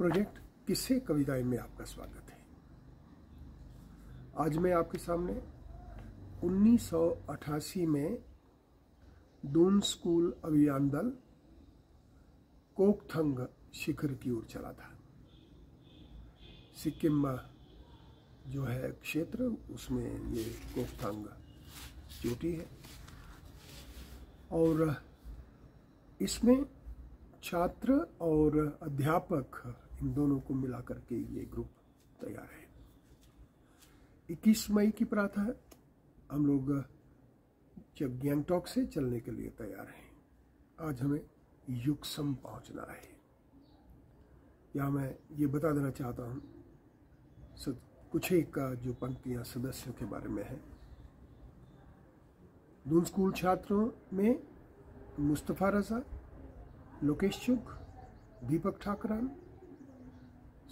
Project किस्से कविताएं में आपका स्वागत है। आज मैं आपके सामने 1988 में दून स्कूल अभियान दल कोकथंग शिखर की ओर चला था। सिक्किम जो है क्षेत्र, उसमें ये कोकथंग चोटी है और इसमें छात्र और अध्यापक इन दोनों को मिलाकर के ये ग्रुप तैयार है। 21 मई की प्रातः हम लोग गैंगटॉक से चलने के लिए तैयार हैं। आज हमें युक्सम पहुंचना है। यहाँ मैं ये बता देना चाहता हूँ कुछ एक का जो पंक्तियाँ सदस्यों के बारे में है। दून स्कूल छात्रों में मुस्तफ़ा रजा, लोकेश चुग, दीपक ठाकरान,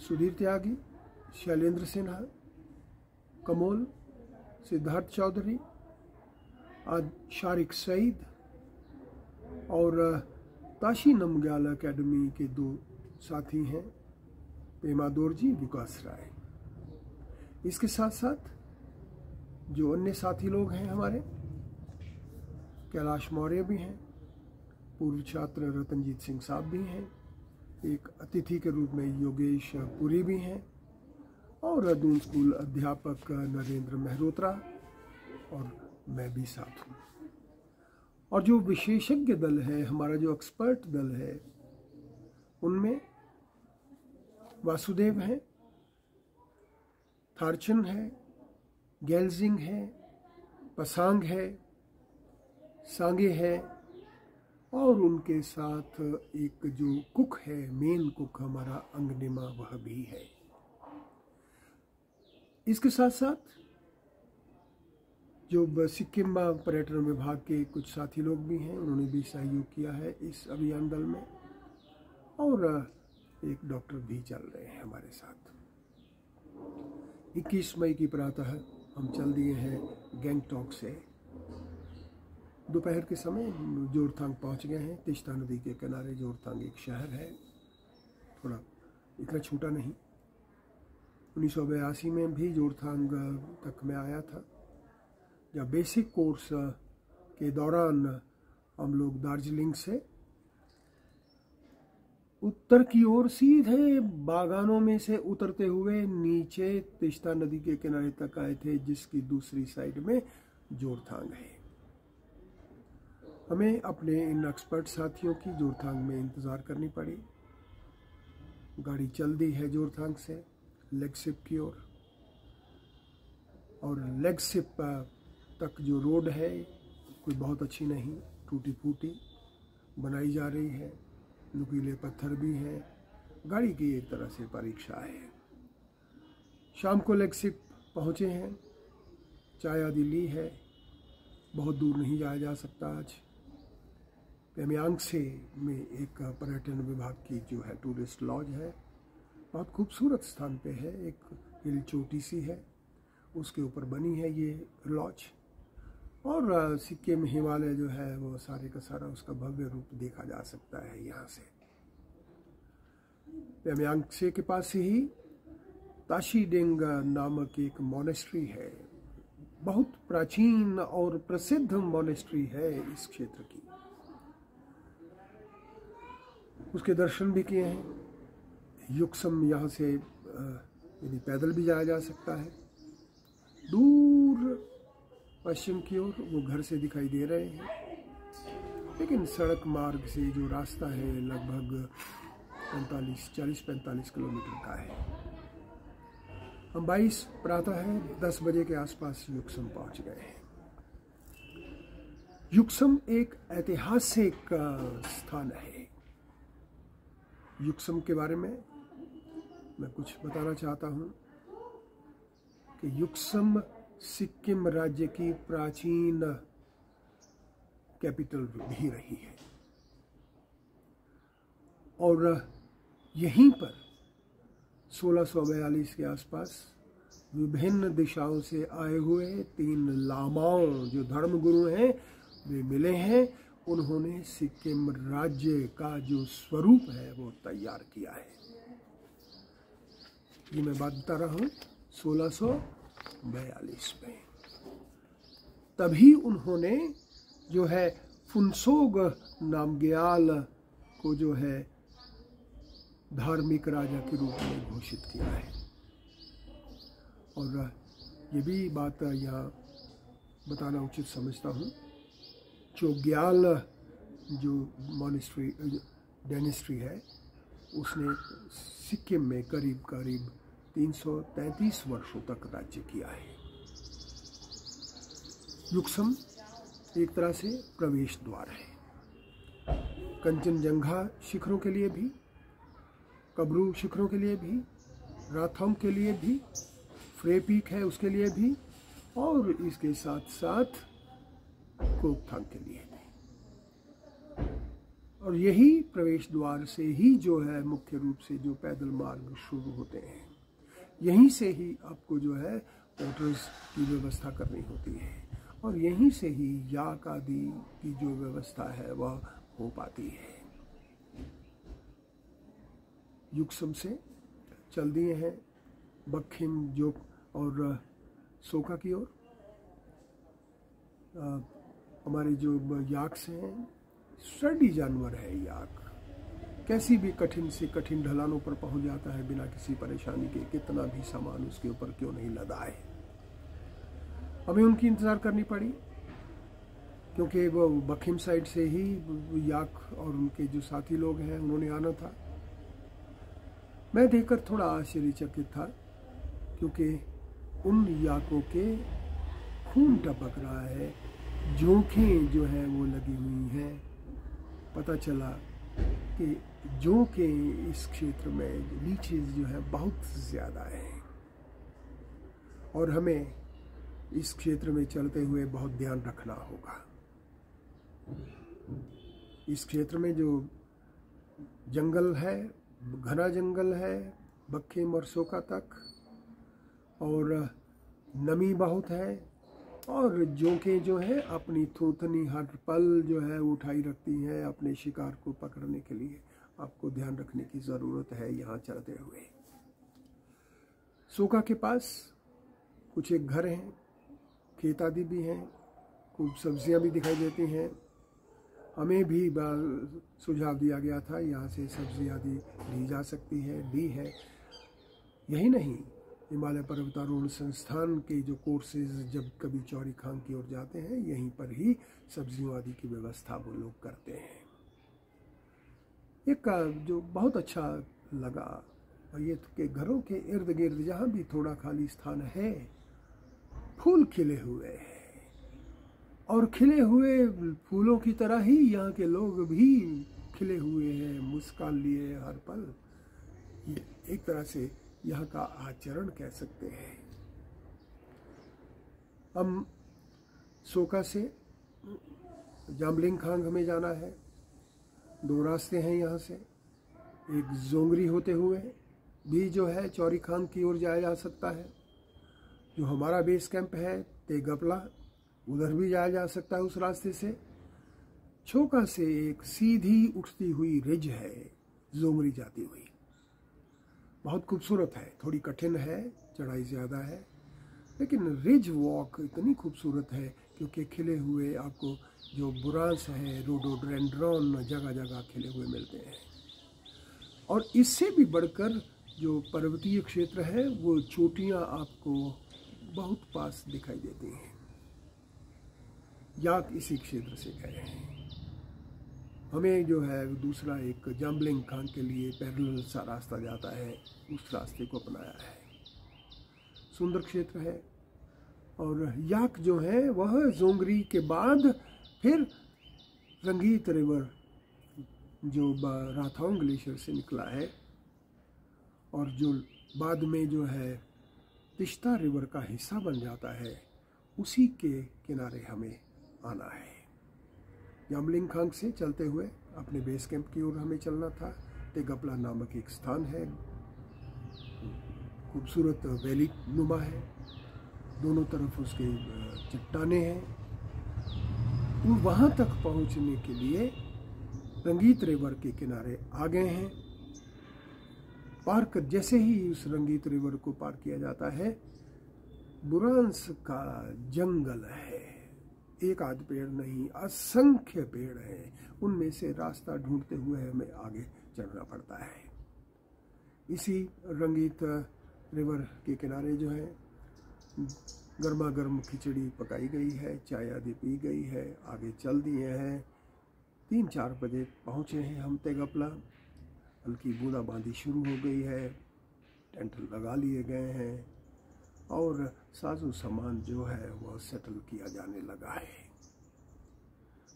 सुधीर त्यागी, शैलेंद्र सिन्हा, कमोल, सिद्धार्थ चौधरी, शारिक सईद और ताशी नमग्याल एकेडमी के 2 साथी हैं, पेमा दोरजी, विकास राय। इसके साथ साथ जो अन्य साथी लोग हैं हमारे, कैलाश मौर्य भी हैं, पूर्व छात्र रतनजीत सिंह साहब भी हैं, एक अतिथि के रूप में योगेश पुरी भी हैं और दून स्कूल अध्यापक नरेंद्र मेहरोत्रा और मैं भी साथ हूँ। और जो विशेषज्ञ दल है, हमारा जो एक्सपर्ट दल है, उनमें वासुदेव है, थारचन है, गेलजिंग है, पसांग है, सांगे है और उनके साथ एक जो कुक है, मेन कुक हमारा अंगनिमा, वह भी है। इसके साथ साथ जो सिक्किम पर्यटन विभाग के कुछ साथी लोग भी हैं, उन्होंने भी सहयोग किया है इस अभियान दल में और एक डॉक्टर भी चल रहे हैं हमारे साथ। 21 मई की प्रातः हम चल दिए हैं गैंगटॉक से। दोपहर के समय जोरथांग पहुंच गए हैं। तिस्ता नदी के किनारे जोरथांग एक शहर है, थोड़ा इतना छोटा नहीं। 1982 में भी जोरथांग तक मैं आया था, जब बेसिक कोर्स के दौरान हम लोग दार्जिलिंग से उत्तर की ओर सीधे बागानों में से उतरते हुए नीचे तिस्ता नदी के किनारे तक आए थे, जिसकी दूसरी साइड में जोरथांग है। हमें अपने इन एक्सपर्ट साथियों की जोरथांग में इंतज़ार करनी पड़ी। गाड़ी चल दी है जोरथांग से लेगसिप की ओर और लेगसिप तक जो रोड है कोई बहुत अच्छी नहीं, टूटी फूटी बनाई जा रही है, नुकीले पत्थर भी हैं। गाड़ी की एक तरह से परीक्षा है। शाम को लेगसिप पहुँचे हैं, चाय आदि ली है। बहुत दूर नहीं जाया जा सकता आज। पेमयांगसे में एक पर्यटन विभाग की जो है टूरिस्ट लॉज है, बहुत खूबसूरत स्थान पे है, एक हिल चोटी सी है, उसके ऊपर बनी है ये लॉज और सिक्किम हिमालय जो है वो सारे का सारा उसका भव्य रूप देखा जा सकता है यहाँ से। पेमयांगसे के पास ही ताशीडेंग नामक एक मोनेस्ट्री है, बहुत प्राचीन और प्रसिद्ध मोनेस्ट्री है इस क्षेत्र की। उसके दर्शन भी किए हैं। युक्सम यहाँ से यानी पैदल भी जाया जा सकता है। दूर पश्चिम की ओर वो घर से दिखाई दे रहे हैं, लेकिन सड़क मार्ग से जो रास्ता है लगभग 40-45 किलोमीटर का है। हम 22 प्रातः है 10 बजे के आसपास युक्सम पहुँच गए हैं। युक्सम एक ऐतिहासिक स्थान है। युक्सम के बारे में मैं कुछ बताना चाहता हूँ कि युक्सम सिक्किम राज्य की प्राचीन कैपिटल भी रही है और यहीं पर 1642 के आसपास विभिन्न दिशाओं से आए हुए 3 लामाओं जो धर्मगुरु हैं वे मिले हैं। उन्होंने सिक्किम राज्य का जो स्वरूप है वो तैयार किया है। ये मैं बात बता रहा हूँ 1642 में। तभी उन्होंने जो है फुनसोग नामग्याल को जो है धार्मिक राजा के रूप में घोषित किया है। और ये भी बात यहाँ बताना उचित समझता हूँ, चोग्याल जो मॉनेस्ट्री डेनिस्ट्री है उसने सिक्किम में करीब 333 वर्षों तक राज्य किया है। युक्सम एक तरह से प्रवेश द्वार है कंचनजंगा शिखरों के लिए भी, कबरू शिखरों के लिए भी, राथोंग के लिए भी, फ्रे पीक है उसके लिए भी, और इसके साथ साथ कोकथांग के लिए भी। और यही प्रवेश द्वार से ही जो है मुख्य रूप से जो पैदल मार्ग शुरू होते हैं, यहीं से ही आपको जो है वाटर्स की व्यवस्था करनी होती है, और यहीं से ही याक आदि की जो व्यवस्था है वह हो पाती है। युक्सम से चल दिए हैं बखिम जोक और सोका की ओर। हमारे जो याक्स हैं स्टडी जानवर है याक, कैसी भी कठिन से कठिन ढलानों पर पहुंच जाता है बिना किसी परेशानी के, कितना भी सामान उसके ऊपर क्यों नहीं लदा है। हमें उनकी इंतज़ार करनी पड़ी क्योंकि वो बखिम साइड से ही याक और उनके जो साथी लोग हैं उन्होंने आना था। मैं देखकर थोड़ा आश्चर्यचकित था क्योंकि उन याकों के खून टपक रहा है, जोंकें जो हैं वो लगी हुई हैं। पता चला कि जोंकें इस क्षेत्र में लीचेस जो है बहुत ज़्यादा हैं और हमें इस क्षेत्र में चलते हुए बहुत ध्यान रखना होगा। इस क्षेत्र में जो जंगल है, घना जंगल है बखिम और सोका तक, और नमी बहुत है, और जोंकें जो है अपनी थूथनी हर पल जो है उठाई रखती हैं अपने शिकार को पकड़ने के लिए। आपको ध्यान रखने की ज़रूरत है यहाँ चलते हुए। सोका के पास कुछ एक घर हैं, खेत आदि भी हैं, खूब सब्जियां भी दिखाई देती हैं। हमें भी सुझाव दिया गया था यहाँ से सब्जी आदि ली जा सकती है, ली है। यही नहीं, हिमालय पर्वतारोहण संस्थान के जो कोर्सेज जब कभी चौरीखांग की ओर जाते हैं यहीं पर ही सब्जियों आदि की व्यवस्था वो लोग करते हैं। एक जो बहुत अच्छा लगा और ये कि घरों के इर्द गिर्द जहाँ भी थोड़ा खाली स्थान है फूल खिले हुए हैं, और खिले हुए फूलों की तरह ही यहाँ के लोग भी खिले हुए हैं, मुस्कान लिए हर पल। ये एक तरह से यहाँ का आचरण कह सकते हैं। हम सोका से जाम्बलिंग खांग हमें जाना है। 2 रास्ते हैं यहाँ से, एक जोंगरी होते हुए भी जो है चौरीखांग की ओर जाया जा सकता है। जो हमारा बेस कैंप है तेगपला, उधर भी जाया जा सकता है उस रास्ते से। छोका से एक सीधी उठती हुई रिज है जोंगरी जाती हुई, बहुत खूबसूरत है, थोड़ी कठिन है, चढ़ाई ज़्यादा है, लेकिन रिज वॉक इतनी खूबसूरत है क्योंकि खिले हुए आपको जो बुरांस है, रोडोडेंड्रॉन जगह जगह खिले हुए मिलते हैं। और इससे भी बढ़कर जो पर्वतीय क्षेत्र है वो चोटियाँ आपको बहुत पास दिखाई देती हैं। याक इसी क्षेत्र से गए हैं। हमें जो है दूसरा एक जाम्बलिंग खांग के लिए पैरेलल सा रास्ता जाता है, उस रास्ते को अपनाया है। सुंदर क्षेत्र है। और याक जो है वह जोंगरी के बाद फिर रंगीत रिवर जो राथोंग ग्लेशियर से निकला है और जो बाद में जो है तिश्ता रिवर का हिस्सा बन जाता है, उसी के किनारे हमें आना है। जाम्बलिंग खांग से चलते हुए अपने बेस कैंप की ओर हमें चलना था। तेगपला नामक एक स्थान है, खूबसूरत वैली नुमा है, दोनों तरफ उसके चट्टाने हैं। वहाँ तक पहुँचने के लिए रंगीत रिवर के किनारे आ गए हैं। पार कर जैसे ही उस रंगीत रिवर को पार किया जाता है, बुरांस का जंगल है। एक आध पेड़ नहीं, असंख्य पेड़ हैं। उनमें से रास्ता ढूंढते हुए हमें आगे चलना पड़ता है। इसी रंगीत रिवर के किनारे जो है गर्मा गर्म खिचड़ी पकाई गई है, चाय आदि पी गई है, आगे चल दिए हैं। 3-4 बजे पहुँचे हैं हम तेगपला। हल्की बूंदाबांदी शुरू हो गई है, टेंट लगा लिए गए हैं और साजो सामान जो है वह सेटल किया जाने लगा है।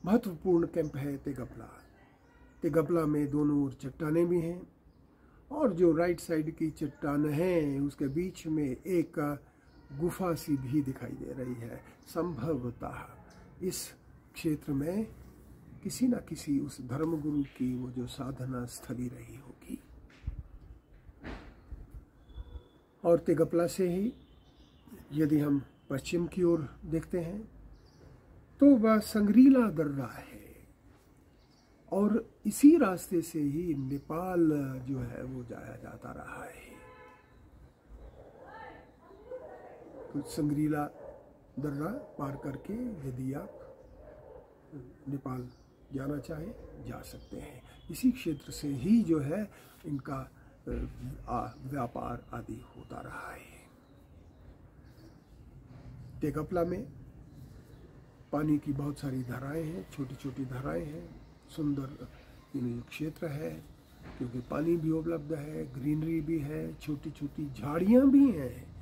महत्वपूर्ण कैंप है तेगपला। तेगपला में दोनों ओर चट्टानें भी हैं और जो राइट साइड की चट्टान है उसके बीच में एक गुफा सी भी दिखाई दे रही है। संभवतः इस क्षेत्र में किसी न किसी उस धर्मगुरु की वो जो साधना स्थली रही होगी। और तेगपला से ही यदि हम पश्चिम की ओर देखते हैं तो वह संग्रीला दर्रा है और इसी रास्ते से ही नेपाल जो है वो जाया जाता रहा है। तो संग्रीला दर्रा पार करके यदि आप नेपाल जाना चाहें जा सकते हैं। इसी क्षेत्र से ही जो है इनका व्यापार आदि होता रहा है। तेगपला में पानी की बहुत सारी धाराएं हैं, छोटी छोटी धाराएं हैं। सुंदर क्षेत्र है क्योंकि पानी भी उपलब्ध है, ग्रीनरी भी है, छोटी छोटी झाड़ियां भी हैं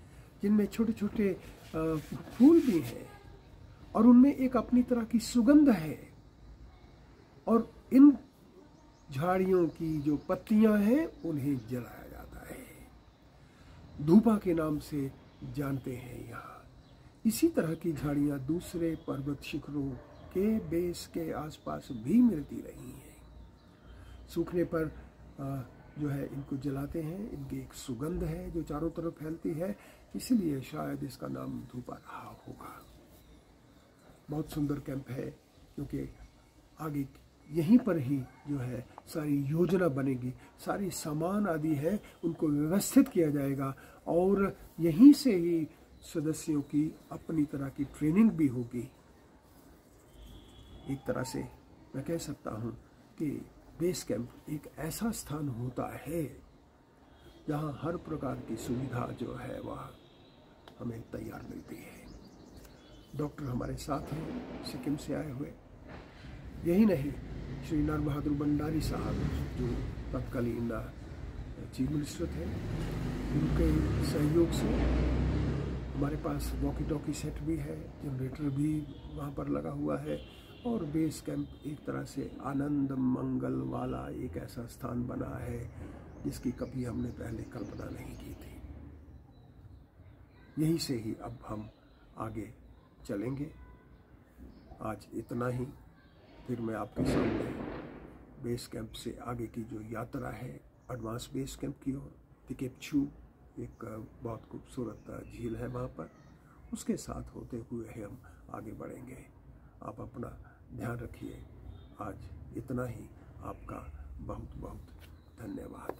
जिनमें छोटे छोटे फूल भी हैं और उनमें एक अपनी तरह की सुगंध है। और इन झाड़ियों की जो पत्तियां हैं उन्हें जलाया जाता है, धूपा के नाम से जानते हैं यहाँ। इसी तरह की झाड़ियां दूसरे पर्वत शिखरों के बेस के आसपास भी मिलती रही हैं। सूखने पर जो है इनको जलाते हैं, इनकी एक सुगंध है जो चारों तरफ फैलती है, इसलिए शायद इसका नाम धूपा रहा होगा। बहुत सुंदर कैंप है क्योंकि आगे यहीं पर ही जो है सारी योजना बनेगी, सारी सामान आदि है उनको व्यवस्थित किया जाएगा और यहीं से ही सदस्यों की अपनी तरह की ट्रेनिंग भी होगी। एक तरह से मैं कह सकता हूँ कि बेस कैंप एक ऐसा स्थान होता है जहाँ हर प्रकार की सुविधा जो है वह हमें तैयार मिलती है। डॉक्टर हमारे साथ हैं सिक्किम से आए हुए। यही नहीं, श्री नर बहादुर भंडारी साहब जो तत्कालीन चीफ मिनिस्टर थे, उनके सहयोग से हमारे पास वॉकी टॉकी सेट भी है, जनरेटर भी वहाँ पर लगा हुआ है और बेस कैंप एक तरह से आनंद मंगल वाला एक ऐसा स्थान बना है जिसकी कभी हमने पहले कल्पना नहीं की थी। यहीं से ही अब हम आगे चलेंगे। आज इतना ही। फिर मैं आपके सामने बेस कैंप से आगे की जो यात्रा है एडवांस बेस कैंप की ओर, तिकेप्चू एक बहुत खूबसूरत झील है वहाँ पर, उसके साथ होते हुए हम आगे बढ़ेंगे। आप अपना ध्यान रखिए। आज इतना ही। आपका बहुत बहुत धन्यवाद।